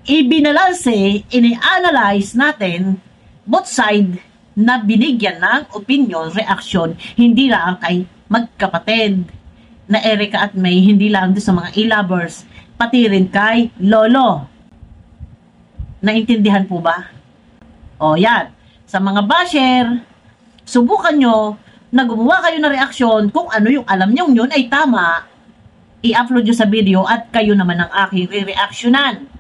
ibinalanse, ini-analyze natin both side na binigyan ng opinion, reaction, hindi lang kay magkapatid na Erica at May, hindi lang doon sa mga e-lovers, pati rin kay Lolo. Naintindihan po ba? O yan, sa mga basher, subukan nyo na gumawa kayo ng reaksyon kung ano yung alam nyo yun ay tama, i-upload nyo sa video at kayo naman ang aking re-reactionan.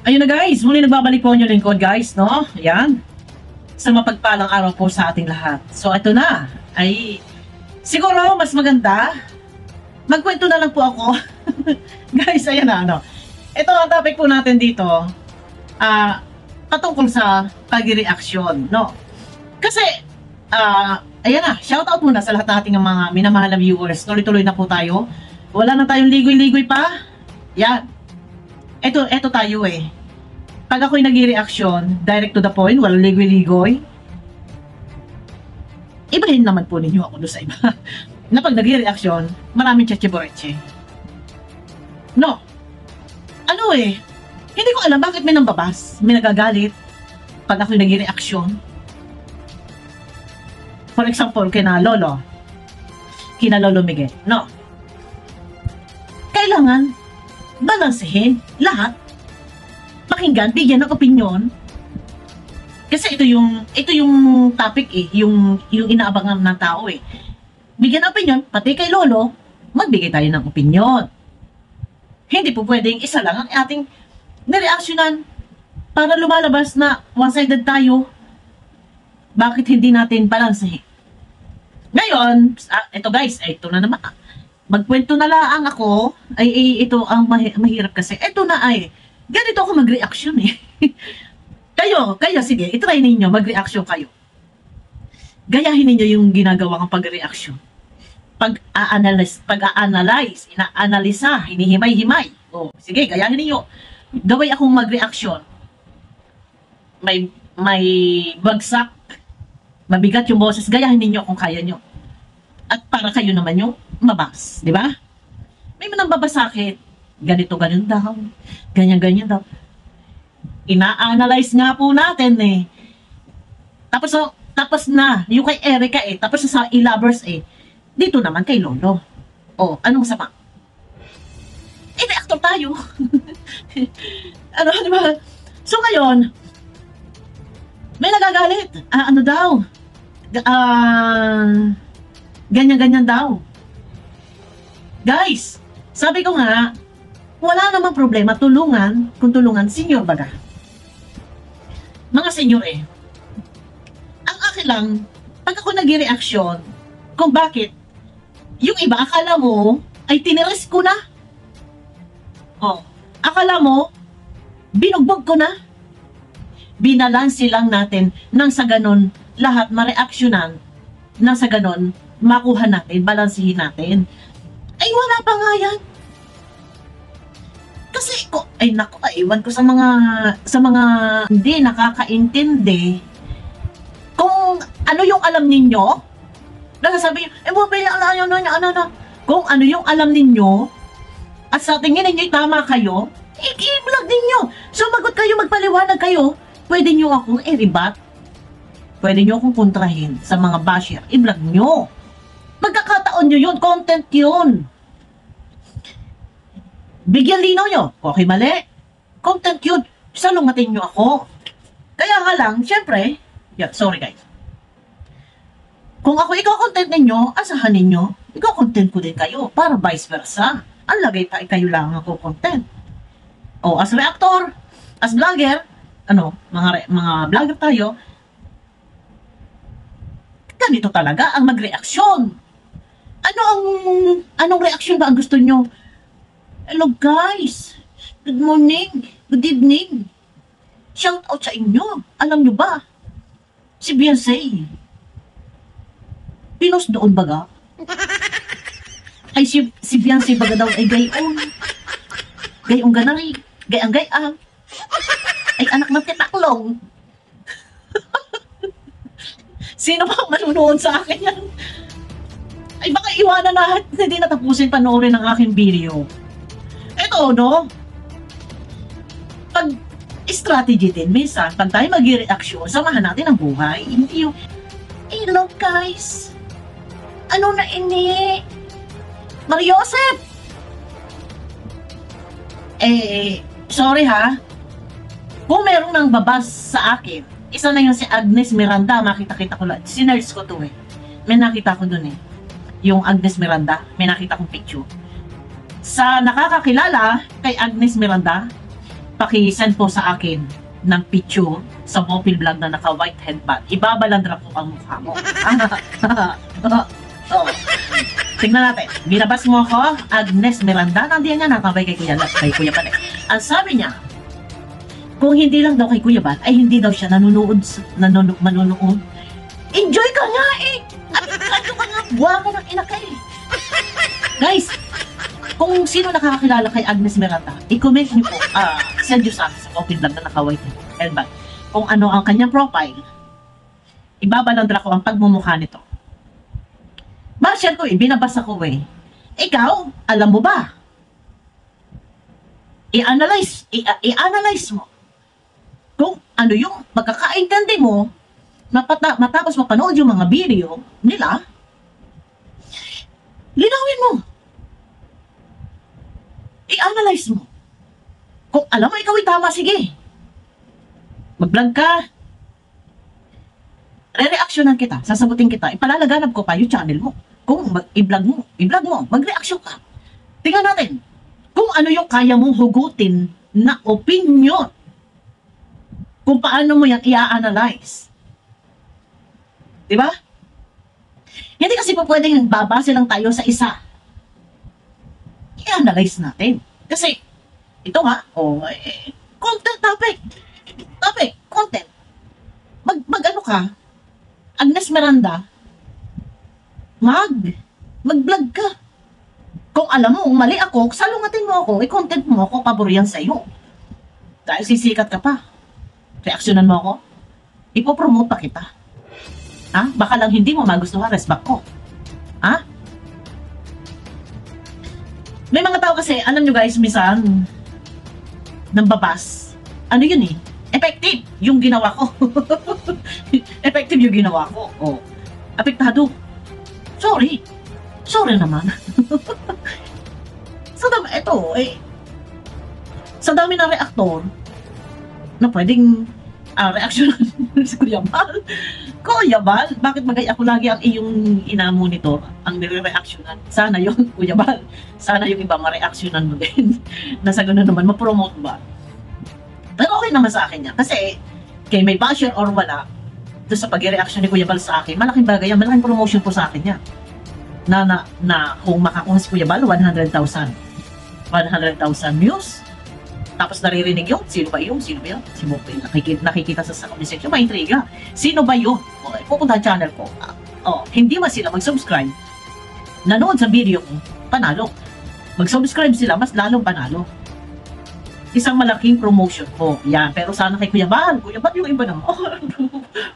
Ayun na guys, muli nagbabalik po yung lingkod guys, no? Ayan. Sa mapagpalang araw po sa ating lahat. So ito na, ay siguro mas maganda, magkwento na lang po ako. Guys, ayan na, ano. Ito ang topic po natin dito, patungkol sa pag-reaction, no? Kasi, ayan na, shoutout muna sa lahat ng ating mga minamahal na viewers. Tuloy-tuloy na po tayo. Wala na tayong ligoy-ligoy pa. Yan. Ito tayo eh. Pag ako'y nag-reaction, direct to the point, walang ligoy-ligoy, ibahin naman po ninyo ako doon sa iba. Na pag nag-reaction, maraming cheche-boreche. No. Ano eh, hindi ko alam bakit may nambabas, may nagagalit pag ako'y nag-reaction. For example, kina Lolo Miguel. No. Kailangan balansehin lahat. Pakinggan, bigyan ng opinion. Kasi ito yung topic eh, yung inaabangan ng tao eh. Bigyan ng opinion, pati kay Lolo, magbigay tayo ng opinion. Hindi po pwedeng isa lang ang ating nireaksyonan para lumalabas na one-sided tayo. Bakit hindi natin balansehin? Ngayon, ito guys, ito na naman. Magkwento na lang ako, ito ang mahirap kasi. Ito na ay, ganito ako mag-reaction eh. kayo, sige, itry ninyo, mag-reaction kayo. Gayahin ninyo yung ginagawa ng pag-reaction. Pag-a-analyze, ina-analisa, hinihimay-himay. O, sige, gayahin ninyo. The way akong mag-reaction, may bagsak, mabigat yung boses, gayahin ninyo kung kaya nyo. At para kayo naman yung mabas, di ba? May manang babasakit. Ganito, ganyan daw. Ganyan daw. Ina-analyze nga po natin eh. Tapos na, yung kay Erica eh. Tapos sa e-lovers eh. Dito naman kay Lolo. Oh, anong sama? Reactor tayo. Ano, di ba? So ngayon, may nagagalit. Ano daw? Ganyan daw. Guys, sabi ko nga, wala namang problema, kung tulungan, senior baga. Mga senior eh. Ang akin lang, pag ako nag-reaction, kung bakit, yung iba akala mo, ay tiniris ko na. Oh, akala mo, binugbog ko na. Binalansi lang natin, nang sa ganon, lahat ma-reactionan, nang sa ganon, makuha natin, balansihin natin. Ay, wala pa nga yan. Kasi ay naku, iwan ko sa mga hindi nakakaintindi kung ano yung alam ninyo. Nagsasabi nyo, kung ano yung alam ninyo at sa tingin ninyo tama kayo, i-vlog ninyo. Sumagot kayo, magpaliwanag kayo. Pwede nyo akong i-rebat. Pwede nyo akong kontrahin sa mga basher. I-vlog nyo. Magkakataon nyo yun, content yun. Bigyan linaw nyo. Okay, mali. Content yun. Salungatin nyo ako. Kaya nga lang, syempre, sorry guys. Kung ako ikaw-content ninyo, asahan ninyo, ikaw-content ko din kayo. Para vice versa. Ang lagay pa kayo lang ako content. O, as reactor, as vlogger, mga vlogger tayo, ganito talaga ang mag-reaksyon. Anong reaksyon ba ang gusto nyo? Hello guys, good morning, good evening. Shout out sa inyo. Alam nyo ba, si Beyonce, pinos doon baga? Ay si Beyonce baga daw ay gayong ganay, gayang, ay anak ng titaklong. Sino bang manunood sa akin yan? Ay baka iwanan na at hindi natapusin panoorin ang aking video. Ito, no? Pag strategy din, minsan, pag tayo mag-reaction, samahan natin ang buhay. Hindi yung, look guys, ano na ini? Mariosep! Sorry ha. Kung merong nang babas sa akin, isa na yung si Agnes Miranda, makita-kita ko lang. Sinerge ko to eh. May nakita ko dun eh. Yung Agnes Miranda, may nakita kong picture. Sa nakakakilala kay Agnes Miranda, paki-send po sa akin ng picture sa mobile vlog na naka-white headband. Ibabalandra ko ang mukha mo. Oh. Tingnan natin. Binabas mo ako, Agnes Miranda. Nandiyan nga nakabay kay Kuya Bal. Ang sabi niya, kung hindi lang daw kay Kuya Bal, ay hindi daw siya manonood. Enjoy ka nga eh! Ano ka nga, buwa ka ng ina ka eh. Guys, kung sino nakakakilala kay Agnes Miranda, i-comment niyo po, send nyo sa akin sa open vlog na naka-white headband. Kung ano ang kanyang profile, ibabalandra ko ang pagmumukha nito. Ba-share ko eh, binabasa ko eh. Ikaw, alam mo ba? I-analyze mo kung ano yung magkakaintindi mo matapos mapanood yung mga video nila, linawin mo. I-analyze mo. Kung alam mo ikaw ay tama, sige. Mag-vlog ka. Re-reactionan kita, sasagutin kita, ipalalaganap ko pa yung channel mo. Kung i-vlog mo, mag-reaction ka. Tingnan natin kung ano yung kaya mong hugutin na opinion. Kung paano mo yan i-analyze. Diba? Hindi kasi po pwedeng babase lang tayo sa isa. I-analyze natin. Kasi, ito nga, content topic, content. Mag-ano ka, Agnes Miranda, mag-vlog ka. Kung alam mo, mali ako, salungatin mo ako, i-content mo ako, pabor yan sa'yo. Dahil sisikat ka pa. Reaksyonan mo ako, ipopromote pa kita. Ha? Baka lang hindi mo magustuhan, respect ko. Ha? May mga tao kasi, alam nyo guys, minsan, nambabas. Ano yun eh? Effective yung ginawa ko. Effective yung ginawa ko. Oh. Apektado. Sorry. Sorry naman. Sa dami ng reaktor, na pwedeng reaction si Kuya Bal. Kuya Bal, bakit magay ako lagi ang iyong ina-monitor, ang nire-reactionan? Sana yung Kuya Bal, sana yung iba ma-reactionan mo din. Nasa gano'n naman, ma-promote ba? Pero okay naman sa akin yan. Kasi, kay may basher or wala, doon sa pag-reaction ni Kuya Bal sa akin, malaking bagay yan, malaking promotion po sa akin yan. Na kung makakuha si Kuya Bal, 100,000 views. Tapos naririnig yun, sino ba yun? Si Mopel, nakikita sa comment section, may intriga. Sino ba yun? Pupunta ang channel ko. Hindi man sila mag-subscribe, nanood sa video ko, panalo. Mag-subscribe sila, mas lalong panalo. Isang malaking promotion po. Yan. Pero sana kay Kuya Bal yung iba naman.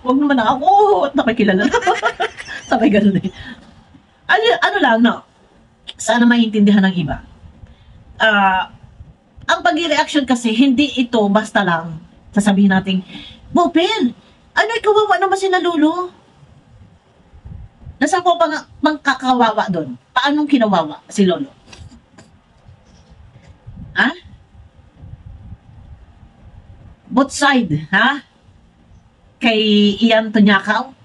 Huwag naman ako. At nakikilala na. Sabay ganun eh. Ano lang, no? Sana maintindihan ng iba. Ang pag-reaction kasi, hindi ito basta lang sasabihin natin, Mopel, ano ikawawa naman si Lolo? Nasaan po pang kakawawa doon? Paanong kinawawa si Lolo? Ha? Both side, ha? Kay Ian Tonyakaw,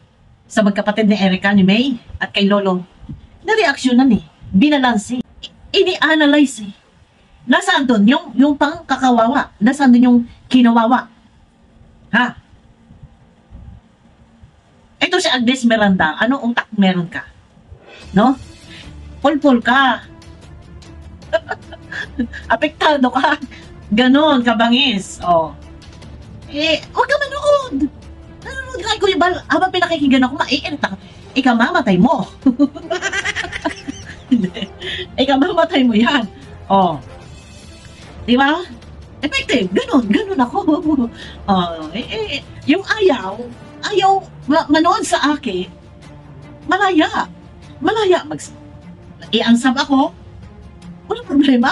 sa magkapatid ni Erica, ni May, at kay Lolo, na-reactionan eh. Binalansi. Ini-analyze eh. Nasaan doon? Yung pang kakawawa. Nasaan doon yung kinawawa? Ha? Ito si Agnes Miranda. Anong utak meron ka? No? Pulpul ka. Apektado ka. Ganon, kabangis. Huwag ka manood. Nanonood ka, Kuya Bal. Habang pinakikinggan ako, maiinit ako. Ikaw mamatay mo. Ikaw mamatay mo yan. Di ba? Effective. Ganon ako. Yung ayaw manood sa akin, malaya. Iansab ako, walang problema.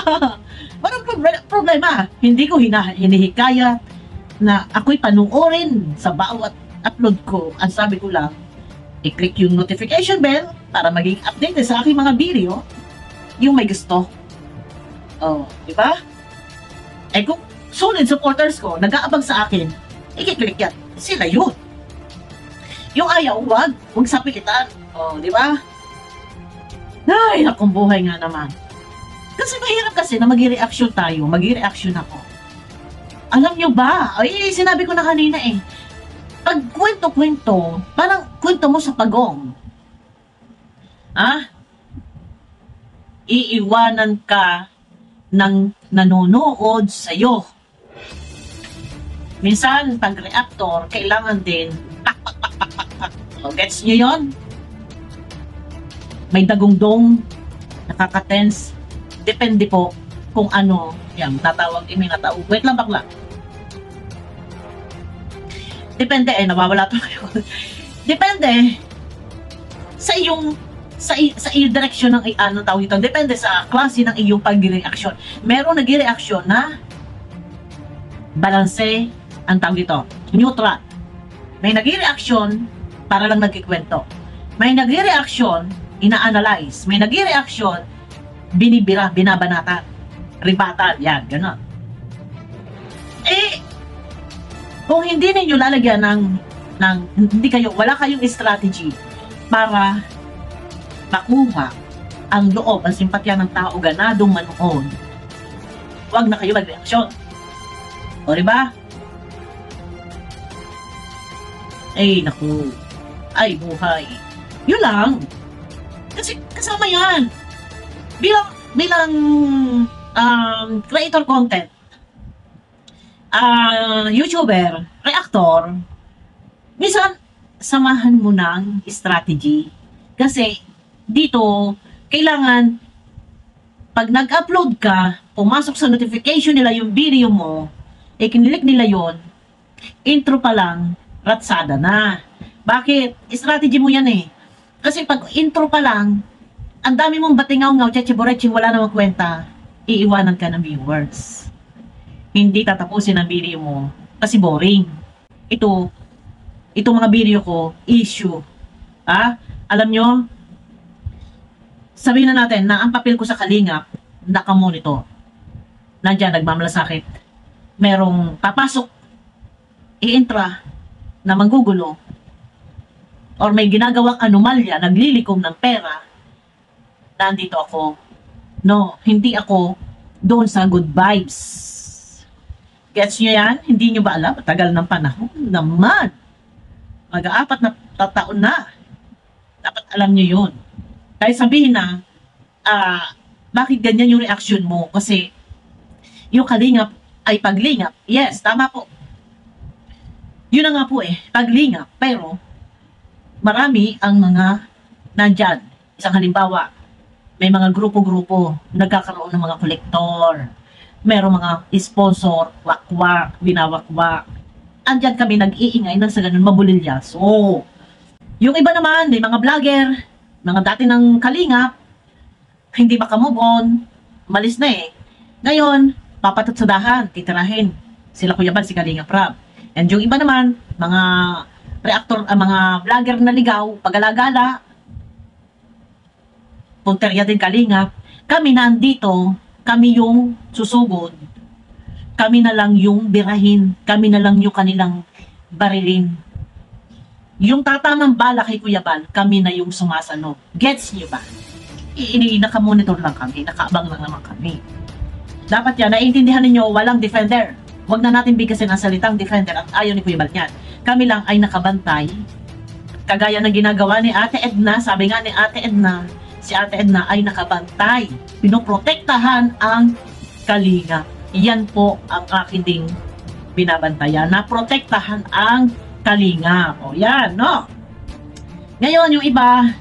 Walang problema. Hindi ko hinihikayat na ako'y panuorin sa bawat upload ko. Ang sabi ko lang, i-click yung notification bell para maging updated sa aking mga video yung may gusto. Oh, di ba? Eh kung solid supporters ko, nag-aabang sa akin, i-click yan. Sila yun. Yung ayaw, wag sa pilitan. Oh, di ba? Ay, akong buhay nga naman. Kasi mahirap kasi na mag-reaction tayo, mag-reaction ako. Alam nyo ba? Ay, sinabi ko na kanina eh. Pag kwento-kwento, parang kwento mo sa pagong. Iiwanan ka ng nanonood sa'yo. Minsan, pag reactor, kailangan din pak. O, gets nyo yun? May dagundong, nakaka-tense. Depende po kung ano, yan, may natawag. Wait lang, bakla. Depende nawawala to ngayon. Depende sa iyong direksyon ng tawag ito. Depende sa klase ng iyong pag-reaction. Meron nag-reaction na balanse ang tawag ito, neutral. May nag-reaction para lang nagkikwento. May nag-reaction, ina-analyze. May nag-reaction, binabanatan. Rebuttal, yan, gano'n. Kung hindi ninyo lalagyan wala kayong strategy para makuha ang loob, ang simpatya ng tao, ganadong manood, huwag na kayo mag-reaksyon. O, diba? Ay, naku. Ay, buhay. Yun lang. Kasi kasama yan. Bilang creator content, YouTuber, reactor, minsan samahan mo ng strategy. Kasi dito, kailangan pag nag-upload ka, pumasok sa notification nila yung video mo, kinilik nila yon, intro pa lang, ratsada na. Bakit? Strategy mo yan eh. Kasi pag intro pa lang, ang dami mong batingaw-ngaw, cheche-boreching, wala namang kwenta, iiwanan ka ng viewers. Hindi tatapusin ang video mo kasi boring. Ito mga video ko, issue. Alam nyo, sabihin na natin na ang papel ko sa Kalingap, nakamonitor. Nandiyan, nagmamalasakit. Merong papasok, i-intra, na manggugulo, or may ginagawang anomalya, naglilikom ng pera, nandito ako. No, hindi ako doon sa good vibes. Gets nyo yan? Hindi nyo ba alam? Tagal ng panahon naman. Mag-4 na taon na. Dapat alam nyo yun. Kaya sabihin na, bakit ganyan yung reaction mo? Kasi yung Kalingap ay paglingap. Yes, tama po. Yun na nga po paglingap. Pero marami ang mga nandyan. Isang halimbawa, may mga grupo-grupo nagkakaroon ng mga kolektor. Merong mga sponsor, wakwak, binawakwak. Andyan kami nag-iingay nang sa ganun mabulilya. So, yung iba naman, may mga vlogger, mga dati ng Kalingap, hindi makamove on, malis na Ngayon, papatatsudahan, titirahin. Sila Kuya Bal, si Kalingap Rab. And yung iba naman, mga reactor, mga vlogger na ligaw, pag-alagala, punterya din Kalingap. Kami nandito, kami yung susugod, kami na lang yung birahin, kami na lang yung kanilang barilin. Yung tatamang bala kay Kuya Bal, kami na yung sumasano. Gets nyo ba? Naka-monitor lang kami, nakaabang lang naman kami. Dapat yan, naiintindihan ninyo, walang defender. Huwag na natin bigkasin ang salitang defender at ayaw ni Kuya Bal yan. Kami lang ay nakabantay. Kagaya ng ginagawa ni Ate Edna, sabi nga ni Ate Edna, si Ate Edna ay nakabantay. Pinoprotektahan ang Kalingap. Yan po ang akin ding binabantayan. Naprotektahan ang Kalingap. O yan, no? Ngayon, yung iba,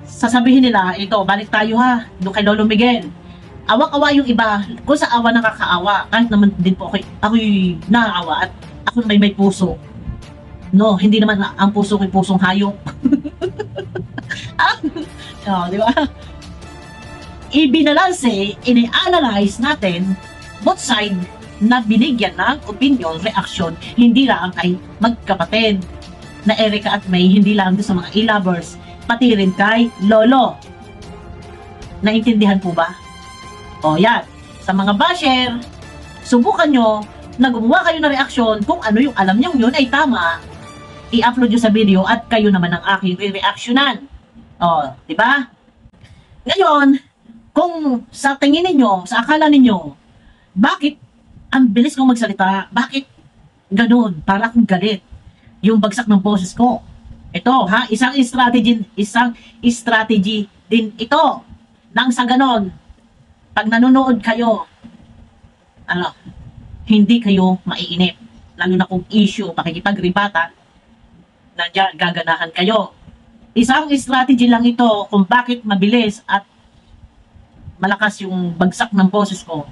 sasabihin nila, ito, balik tayo doon kay Lolo Miguel. Awak-awa yung iba. Kung sa awa nakakaawa, kahit naman din po ako'y nakaawa at ako may puso. No, hindi naman ang puso ko'y pusong hayop. Di ba? ibinalanse, ini-analyze natin both side na binigyan ng opinion, reaction, hindi lang kay magkapatid na Erica at May, hindi lang sa mga e-lovers, pati rin kay Lolo. Naintindihan po ba? O yan, sa mga basher, subukan nyo na gumawa kayo ng reaksyon kung ano yung alam nyo yun ay tama, i-upload nyo sa video at kayo naman ang aking reactionan. O, di ba? Ngayon, kung sa tingin ninyo, sa akala ninyo, bakit ang bilis kong magsalita? Bakit ganun? Para akong galit. Yung bagsak ng boses ko. Ito, ha? Isang strategy din ito. Nang sa ganon, pag nanonood kayo, hindi kayo maiinip. Lalo na kung issue, pakikipagribatan, nandiyan, gaganahan kayo. Isang strategy lang ito kung bakit mabilis at malakas yung bagsak ng boses ko.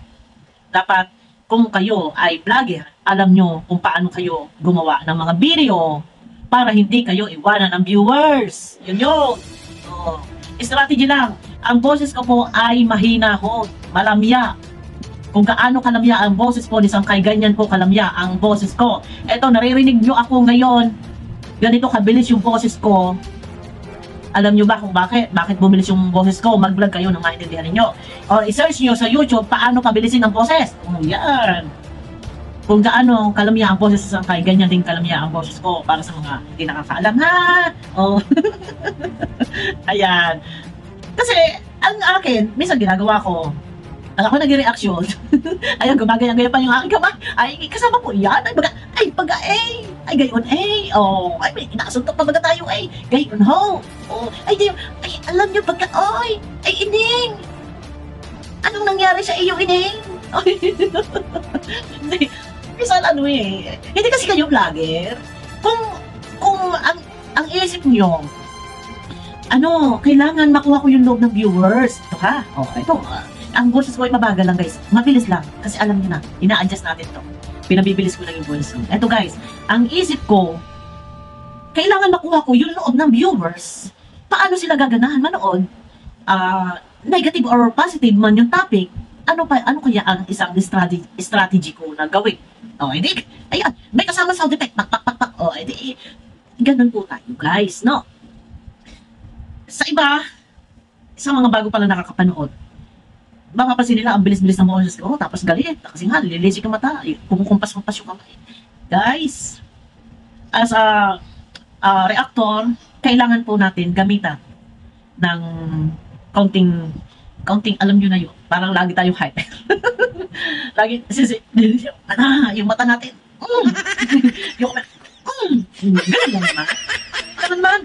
Dapat, kung kayo ay vlogger, alam nyo kung paano kayo gumawa ng mga video para hindi kayo iwanan ng viewers. Yun yun. So, strategy lang. Ang boses ko po ay mahina ho, malamya. Kung gaano kalamya ang boses ko, isang kay ganyan po kalamya ang boses ko. Eto, naririnig nyo ako ngayon. Ganito kabilis yung boses ko. Alam nyo ba kung bakit? Bakit bumilis yung boses ko? Mag-vlog kayo nang maintindihan ninyo. O i-search nyo sa YouTube paano pabilisin ang boses. Yan. Kung gaano kalamya ang boses sa sangkay, ganyan din kalamya ang boses ko para sa mga hindi nakakaalam ha. O. Ayan. Kasi ang akin, minsan ginagawa ko, ako nag-reaction. Ayun, gumagaya-gaya pa yung aking kamay. Ay, kasama po yan. Ay, baga, ay, gayon, ay, may inasuntok pa baga tayo, gayon, ho. Ay, alam nyo, baga, ay, Ining. Anong nangyari sa iyo, Ining? Hindi, minsan hindi kasi kayo vlogger. Kung ang isip nyo, kailangan makuha ko yung loob ng viewers. Ito ha, ito, ang boses ko ay mabagal lang guys. Mabilis lang. Kasi alam niyo na, ina-adjust natin to. Pinabibilis ko lang yung boses ko. Eto guys, ang isip ko, kailangan makuha ko yung loob ng viewers. Paano sila gaganahan manood? Negative or positive man yung topic, ano kaya ang isang strategy ko na gawin? Edi, ayan, may kasama sound effect, pak. Edi, ganun po tayo guys, no? Sa iba, sa mga bago pala nakakapanood, mapapansin nila ang bilis-bilis ng boses ko, tapos galit, kasi nga, lilisik yung mata, kumukumpas-kumpas yung kamay. Guys, as a reactor, kailangan po natin gamitan ng counting, alam nyo na yun, parang lagi tayo hyper. Lagi, yung mata natin, ganun naman. Ganun man.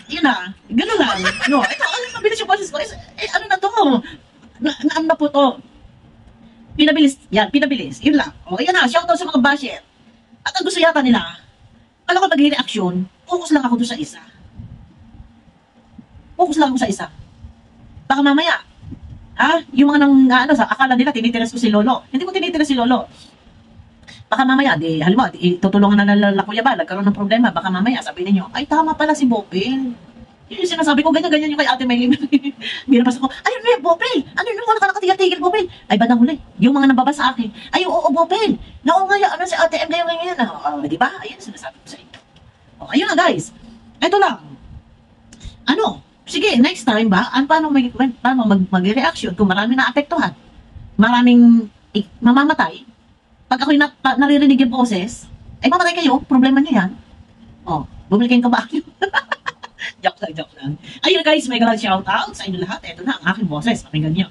Yun na, gano'n lang. Ito, mabilis yung boses ko. Ano na to? Ano na po to? Pinabilis. Yan, pinabilis. Yun lang. Yan na, shoutout sa mga basher. At ang gusto yata nila, alam ko mag-reaction, focus lang ako doon sa isa. Focus lang ako sa isa. Baka mamaya, yung mga akala nila, tinitiras ko si Lolo. Hindi ko tinitiras si Lolo. Baka mamaya, halimbawa, tutulungan na ng Kuya Bal, nagkaroon ng problema, baka mamaya, sabi ninyo, ay tama pala si Bopel. Yun yung sinasabi ko, ganyan yung kay Ate May. Binabasa ko, ayun na Bopel, ano yung mga nakakatigil-tigil, Bopel? Ay, bandang huli, yung mga nababasa sa akin, ay, oo, Bopel, naungaya, si Ate M ngayon, di ba? Ayun, sinasabi ko sa inyo. Ayun na guys, eto lang. Sige, next time ba, paano mag-reaction kung marami na apektuhan? Maraming mamamatay? Pag ako'y naririnig yung boses, ay mamatay kayo, problema niyo yan. Bumili kayong kabayo. Joke lang. Ayun guys, mega love shoutout sa inyo lahat. Ito na ang aking boses, pakinggan niyo.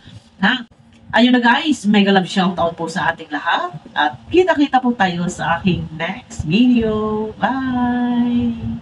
Ayun na guys, mega love shoutout po sa ating lahat. At kita-kita po tayo sa aking next video. Bye!